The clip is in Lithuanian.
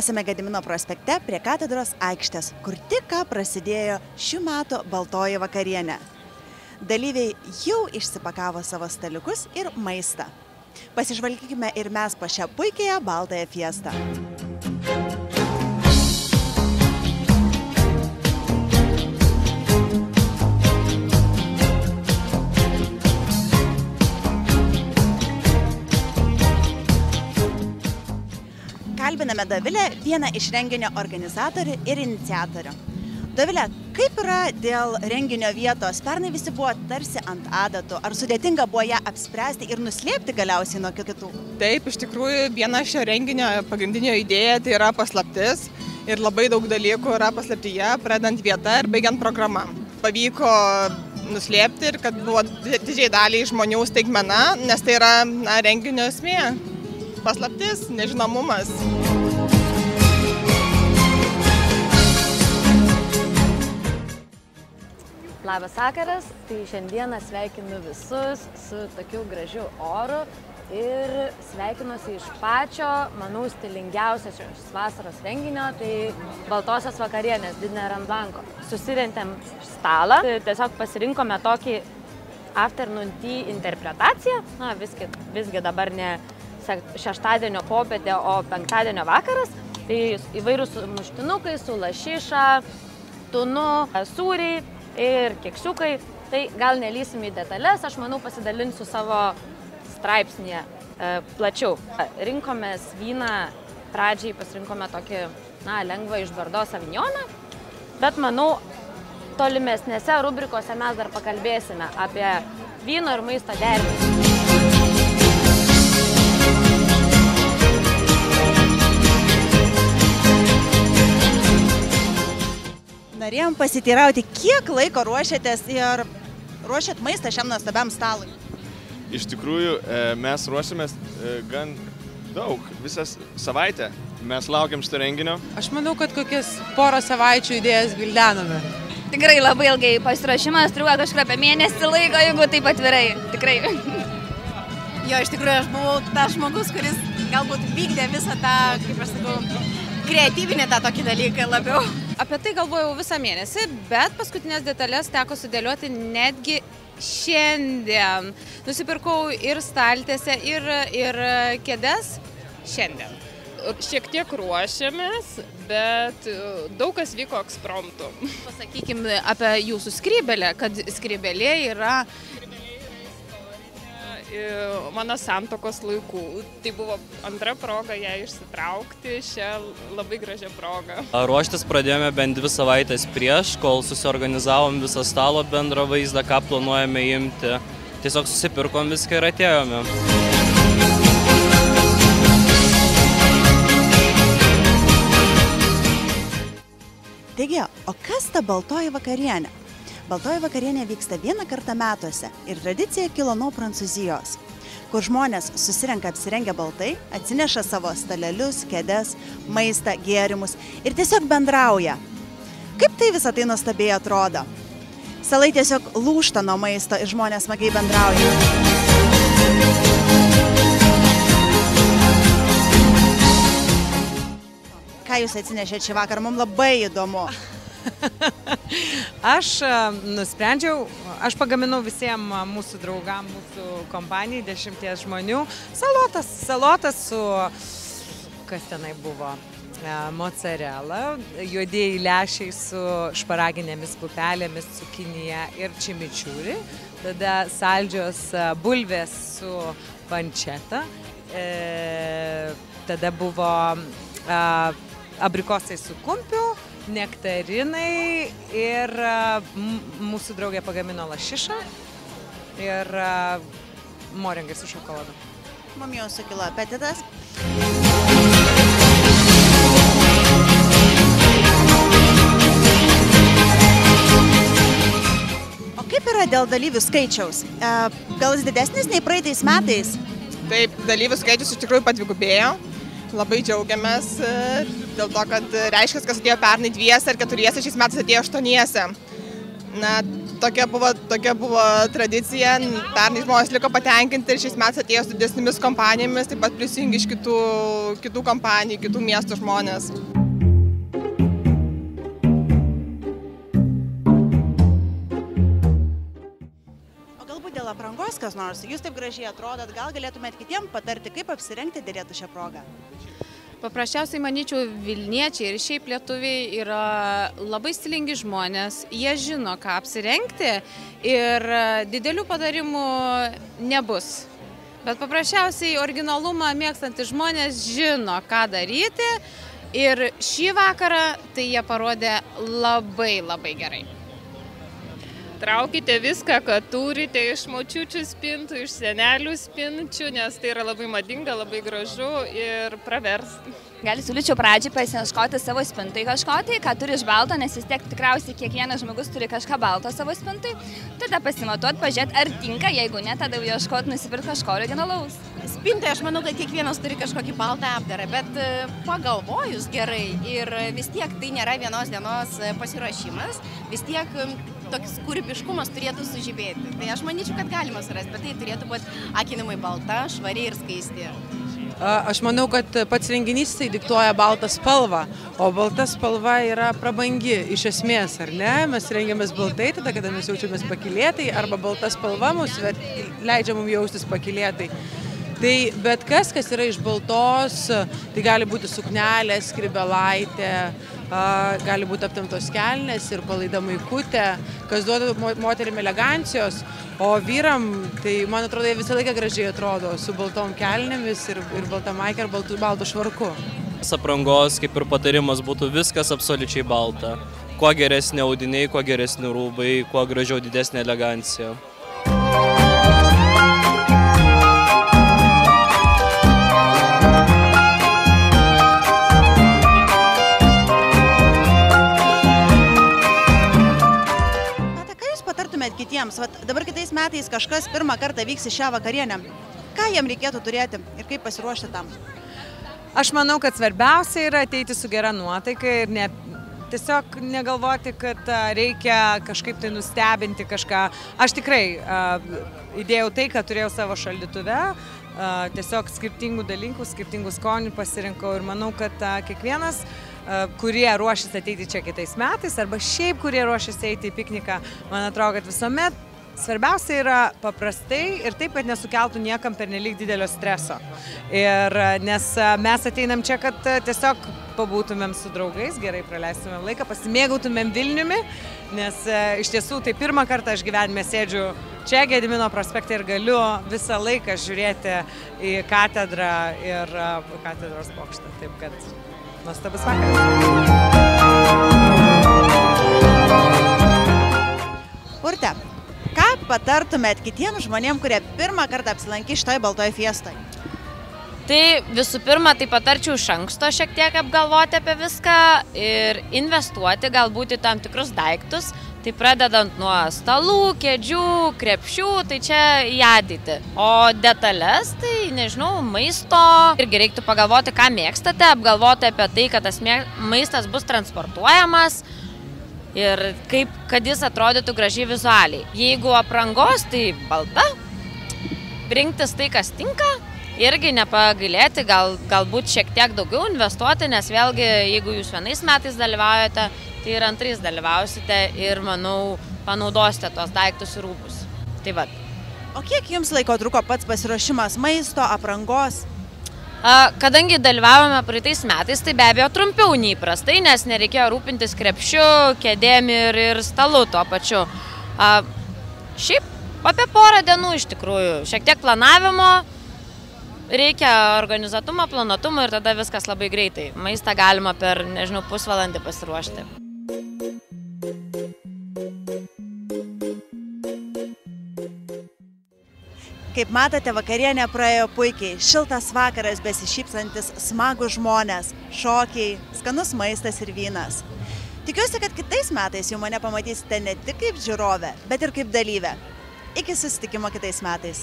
Esame Gedimino prospekte prie katedros aikštės, kur tik ką prasidėjo šių metų baltoji vakarienė. Dalyviai jau išsipakavo savo staliukus ir maistą. Pasižvalgykime ir mes po šią puikiąją baltąją fiestą. Kalbiname Dovilę, vieną iš renginio organizatorių ir iniciatorių. Dovilė, kaip yra dėl renginio vietos? Pernai visi buvo tarsi ant adatų. Ar sudėtinga buvo ją apspręsti ir nuslėpti galiausiai nuo kitų? Taip, iš tikrųjų, viena šio renginio pagrindinio idėja tai yra paslaptis. Ir labai daug dalykų yra paslaptyje, pradant vietą ir baigiant programą. Pavyko nuslėpti ir kad buvo didžiai daliai žmonių staigmena, nes tai yra renginio esmė. Paslaptis, nežinomumas. Labas vakaras, tai šiandieną sveikinu visus su tokiu gražiu oru ir sveikinuosi iš pačio, manau, stilingiausio šios vasaros renginio, tai baltosios vakarienės Dinner ant lanko. Susirentėm stalą, tiesiog pasirinkome tokį afternoon tea interpretaciją, visgi dabar ne šeštadienio popietė, o penktadienio vakaras. Tai įvairūs muštinukai su lašiša, tunu, sūriai ir keksiukai. Tai gal nelysim į detalės, aš manau pasidalinsiu savo straipsnėje plačiau. Rinkomės vyną, pradžiai pasirinkome tokį lengvą iš Bordo Savignoną, bet manau tolimesnėse rubrikose mes dar pakalbėsime apie vyno ir maisto derinį. Norėjom pasiteirauti, kiek laiko ruošiatės ir ruošiat maistą šiam nuostabiam stalui? Iš tikrųjų, mes ruošiamės gan daug, visą savaitę. Mes laukiam šito renginio. Aš manau, kad kokias porą savaičių idėjas gvildename. Tikrai labai ilgai pasiruošimas, truko kažkur apie mėnesį laiko, jeigu taip atvirai. Tikrai. Jo, iš tikrųjų, aš buvau tas žmogus, kuris galbūt vykdė visą tą, kaip aš sakau, kreatyvinį tą tokį dalyką labiau. Apie tai galvojau visą mėnesį, bet paskutinės detalės teko sudėlioti netgi šiandien. Nusipirkau ir staltiesę, ir kėdes šiandien. Šiek tiek ruošiamės, bet daug kas vyko ekspromtu. Pasakykime apie jūsų skrybelę, kad skrybelė yra mano santuokos laikų. Tai buvo antra proga ją išsitraukti, šią labai gražią progą. Ruoštis pradėjome bent 2 savaitės prieš, kol susiorganizavom visą stalo bendrą vaizdą, ką planuojame imti. Tiesiog susipirkom viską ir atėjome. Taigi, o kas ta baltoji vakarienė? Baltoji vakarienė vyksta vieną kartą metuose ir tradicija kilo nuo Prancūzijos, kur žmonės susirenka apsirengę baltai, atsineša savo stalelius, kėdes, maistą, gėrimus ir tiesiog bendrauja. Kaip tai visą tai nuostabiai atrodo? Salai tiesiog lūžta nuo maisto ir žmonės smagiai bendrauja. Ką jūs atsinešėte šį vakarą? Mums labai įdomu. Aš nusprendžiau, aš pagaminau visiems mūsų draugam, mūsų kompanijai, 10 žmonių, salotas su, kas tenai buvo, mozzarella, juodieji lęšiai su šparaginėmis pupelėmis, cukinija ir čimičiūri, tada saldžios bulvės su panceta, tada buvo abrikosai su kumpiu, nektarinai ir mūsų draugė pagamino lašišą ir moringai su šokoladu. Mum jau sukilo apetitas. O kaip yra dėl dalyvių skaičiaus? Gal jis didesnis nei praeitais metais? Taip, dalyvių skaičius iš tikrųjų padvigubėjo. Labai džiaugiamės dėl to, kad reiškia, kas atėjo pernai 2 ar 4, šiais metais atėjo 8. tokia buvo tradicija, pernai žmonės liko patenkinti ir šiais metais atėjo su didesnėmis kompanijomis, taip pat prisijungi iš kitų kompanijų, kitų miestų žmonės. O galbūt dėl aprangos kas nors, jūs taip gražiai atrodot, gal galėtumėt kitiem patarti, kaip apsirengti dėrėtų šią progą? Paprasčiausiai, manyčiau, Vilniečiai ir šiaip lietuviai yra labai stilingi žmonės, jie žino, ką apsirengti ir didelių patarimų nebus. Bet paprasčiausiai originalumą mėgstantys žmonės žino, ką daryti ir šį vakarą tai jie parodė labai gerai. Traukite viską, ką turite iš močiučių spintų, iš senelių spinčių, nes tai yra labai madinga, labai gražu ir pravers. Gali siūlyčiau pradžiai pasiieškoti savo spintai kažkokį, ką turi iš balto, nes vis tiek tikriausiai kiekvienas žmogus turi kažką balto savo spintai. Tada pasimatuot, pažiūrėti, ar tinka, jeigu ne, tada ieškoti, nusipirkti kažko originalaus. Spintai, aš manau, kad kiekvienas turi kažkokį baltą apdarą, bet pagalvojus gerai ir vis tiek tai nėra vienos dienos pasiruošimas, vis tiek toks kūrybiškumas turėtų sužibėti. Tai aš manyčiau, kad galima surasti, bet tai turėtų būti akinamai balta, švari ir skaisti. Aš manau, kad pats renginys tai diktuoja baltą spalvą, o balta spalva yra prabangi iš esmės, ar ne? Mes rengiamės baltai, tada kada mes jaučiamės pakylėtai, arba balta spalva mus leidžia mums jaustis pakylėtai. Tai bet kas yra iš baltos, tai gali būti suknelė, skrybelaitė, gali būti aptemptos kelnės ir palaida maikutė, kas duoda moterim elegancijos, o vyram, tai man atrodo, jie visą laiką gražiai atrodo su baltom kelnėmis ir balta maikė ir baltu švarku. Aprangos, kaip ir patarimas, būtų viskas absoliučiai balta. Kuo geresni audiniai, kuo geresni rūbai, kuo gražiau didesnė elegancija. Kitiems. Dabar kitais metais kažkas pirmą kartą vyks į šią vakarienę. Ką jiem reikėtų turėti ir kaip pasiruošti tam? Aš manau, kad svarbiausia yra ateiti su gera nuotaika ir tiesiog negalvoti, kad reikia kažkaip tai nustebinti kažką. Aš tikrai įdėjau tai, ką turėjau savo šaldytuve, tiesiog skirtingų dalykų, skirtingų skonių pasirinkau ir manau, kad kiekvienas kurie ruošiasi ateiti čia kitais metais, arba šiaip, kurie ruošiasi eiti į pikniką, man atrodo, kad visuomet svarbiausia yra paprastai ir taip, kad nesukeltų niekam pernelyg didelio streso. Nes mes ateinam čia, kad tiesiog pabūtumėm su draugais, gerai praleistumėm laiką, pasimėgautumėm Vilniumi, nes iš tiesų tai pirmą kartą aš gyvenime sėdžiu čia Gedimino prospekte ir galiu visą laiką žiūrėti į katedrą ir katedros bokštą. Taip kad nuostabus vakaras. Urte, ką patartumėt kitiems žmonėms, kurie pirmą kartą apsilankys šitoj baltoj fiestoj? Tai visų pirma, tai patarčiau iš anksto šiek tiek apgalvoti apie viską ir investuoti galbūt į tam tikrus daiktus. Tai pradedant nuo stalų, kėdžių, krepšių, tai čia į ateitį. O detalės, tai nežinau, maisto. Irgi reiktų pagalvoti, ką mėgstate, apgalvoti apie tai, kad tas maistas bus transportuojamas ir kad jis atrodytų gražiai vizualiai. Jeigu aprangos, tai balta, rinktis tai, kas tinka. Irgi nepagailėti, galbūt šiek tiek daugiau investuoti, nes vėlgi, jeigu jūs vienais metais dalyvaujate, tai ir antrais dalyvausite ir, manau, panaudosite tos daiktus ir rūbus. Tai vat. O kiek jums laiko truko pats pasiruošimas maisto, aprangos? Kadangi dalyvavome praeitais metais, tai be abejo trumpiau nei įprastai, nes nereikėjo rūpintis krepšiu, kėdėm ir stalu tuo pačiu. Šiaip apie porą dienų iš tikrųjų. Šiek tiek planavimo. Reikia organizuotumo, planuotumo ir tada viskas labai greitai. Maistą galima per, nežinau, pusvalandį pasiruošti. Kaip matote, vakarienė praėjo puikiai. Šiltas vakaras, besišypsantis, smagūs žmonės, šokiai, skanus maistas ir vynas. Tikiuosi, kad kitais metais jau mane pamatysite ne tik kaip žiūrovę, bet ir kaip dalyvę. Iki susitikimo kitais metais.